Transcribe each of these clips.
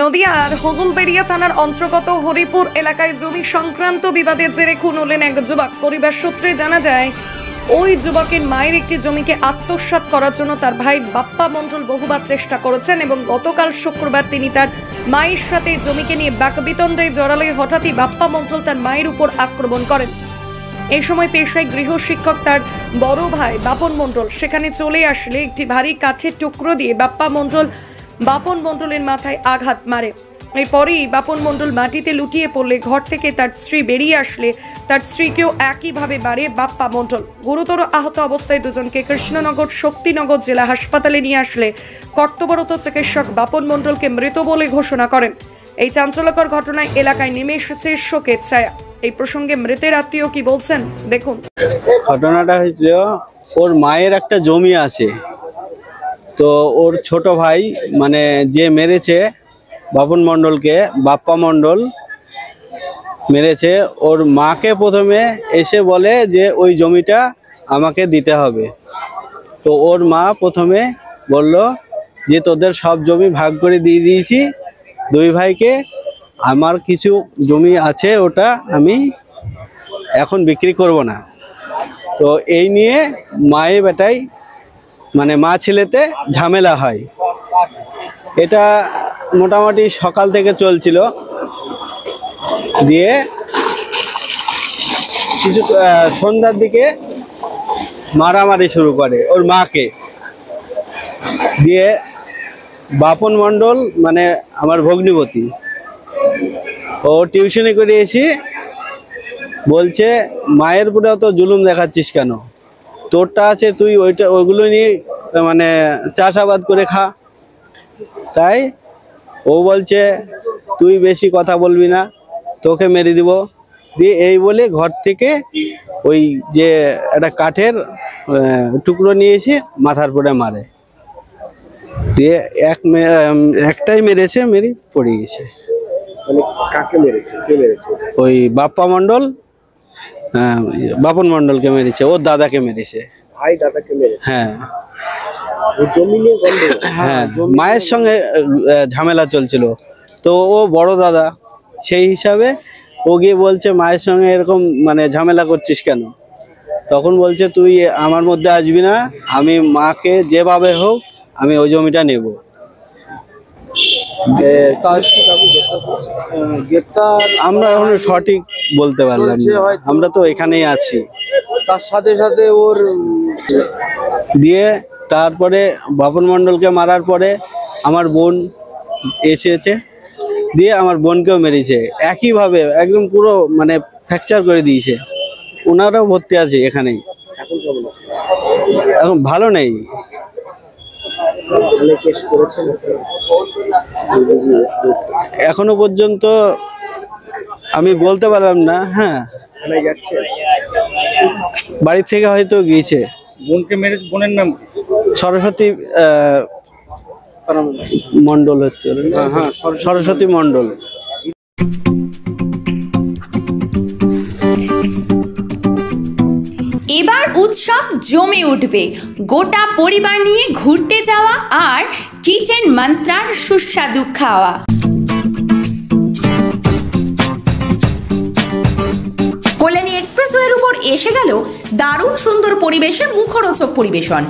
নদিয়ার হদুলবেড়িয়া থানার অন্তর্গত হরিপুর এলাকায় জমি সংক্রান্ত বিবাদের জেরে খুন হলেন এক যুবক। পরিবার সূত্রে জানা যায়, ওই যুবকের মায়ের একটি জমিকে আত্মসাৎ করার জন্য তার ভাই বাপ্পা মণ্ডল বহুবার চেষ্টা করেছেন এবং গতকাল শুক্রবার তিনি তার মায়ের সাথে জমিকে নিয়ে বাকবিতণ্ডায় জড়ালে হঠাৎই বাপ্পা মণ্ডল তার মায়ের উপর আক্রমণ করেন। এই সময় পেশায় গৃহশিক্ষক তার বড় ভাই বাপন মণ্ডল সেখানে চলে আসলে একটি ভারী কাঠের টুকরো দিয়ে বাপন মণ্ডলের মাথায় আঘাত মারে। এরপরেই বাপন মণ্ডল মাটিতে লুটিয়ে পড়লে ঘর থেকে তার স্ত্রী বেরিয়ে আসলে তার স্ত্রীকেও একইভাবে বাড়ে বাপ্পা মণ্ডল। গুরুতর আহত অবস্থায় দুজনকে কৃষ্ণনগর শক্তিনগর জেলা হাসপাতালে নিয়ে আসলে কর্তব্যরত চিকিৎসক বাপন মণ্ডলকে মৃত বলে ঘোষণা করেন। এই চাঞ্চল্যকর ঘটনায় এলাকায় নেমে এসেছে শোকের ছায়া। এই প্রসঙ্গে মৃতের আত্মীয় কি বলছেন দেখুন। ঘটনাটা হয়েছিল, ওর মায়ের একটা জমি আছে, তো ওর ছোট ভাই মানে যে মেরেছে বাপন মণ্ডলকে, বাপ্পা মণ্ডল মেরেছে, ওর মাকে প্রথমে এসে বলে যে ওই জমিটা আমাকে দিতে হবে। তো ওর মা প্রথমে বলল যে তোদের সব জমি ভাগ করে দিয়ে দিয়েছি দুই ভাইকে, আমার কিছু জমি আছে ওটা আমি এখন বিক্রি করব না। তো এই নিয়ে মায়ে বেটাই মানে মা ছেলেতে ঝামেলা হয়। এটা মোটামুটি সকাল থেকে চলছিল, দিয়ে কিছু সন্ধ্যার দিকে মারামারি শুরু করে ওর মাকে দিয়ে। বাপন মণ্ডল মানে আমার ভগ্নিপতি, ও টিউশনি করে এসে বলছে মায়ের উপরে তো জুলুম দেখাচ্ছিস কেন, তোরটা আছে তুই ওইগুলো নিয়ে মানে চাষাবাদ করে খা। তাই ও বলছে তুই বেশি কথা বলবি না, তোকে মেরে দিব দিয়ে এই বলে ঘর থেকে ওই যে একটা কাঠের টুকরো নিয়ে এসে মাথার পরে মারে দিয়ে একটাই মেরেছে, মেরে পড়ে গেছে। কাকে মেরেছে? কে মেরেছে? ওই বাপ্পা মণ্ডল বাপন মণ্ডলকে মেরেছে, ওর দাদাকে মেরেছে। ভাই দাদাকে মেরেছে? হ্যাঁ জমি নিয়ে গন্ডগোল? হ্যাঁ, মায়ের সঙ্গে ঝামেলা চলছিল, তো ও বড় দাদা সেই হিসাবে ও গিয়ে বলছে মায়ের সঙ্গে এরকম মানে ঝামেলা করছিস কেন। তখন বলছে তুই আমার মধ্যে আসবি না, আমি মাকে যেভাবে হোক আমি ওই জমিটা নেব। আমরা এখন সঠিক বলতে পারলাম না, আমরা তো এখানেই আছি। তার সাথে সাথে ওর দিয়ে তারপরে বাপন মণ্ডলকে মারার পরে আমার বোন এসেছে, দিয়ে আমার বোনকেও মেরেছে একইভাবে, একদম পুরো মানে ফ্র্যাকচার করে দিয়েছে। ওনারাও ভর্তি আছে এখানেই, এখন ভালো নেই। এখনো পর্যন্ত আমি বলতে পারলাম না। হ্যাঁ, বাড়ির থেকে হয়তো গিয়েছে। বোনকে মেরে, বোনের নাম সরস্বতী মণ্ডল হচ্ছে। হ্যাঁ, সরস্বতী মণ্ডল। এবার উৎসব জমে উঠবে। গোটা পরিবার নিয়ে ঘুরতে যাওয়া আর কিচেন মন্ত্রার সুস্বাদু খাওয়া। কল্যাণী এক্সপ্রেসওয়ের উপর এসে গেল দারুণ সুন্দর পরিবেশে মুখরোচক পরিবেশন।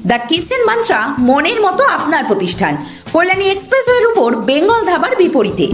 দ্য কিচেন মন্ত্রা মনের মতো আপনার প্রতিষ্ঠান। কল্যাণী এক্সপ্রেসওয়ের উপর বেঙ্গল ধাবার বিপরীতে।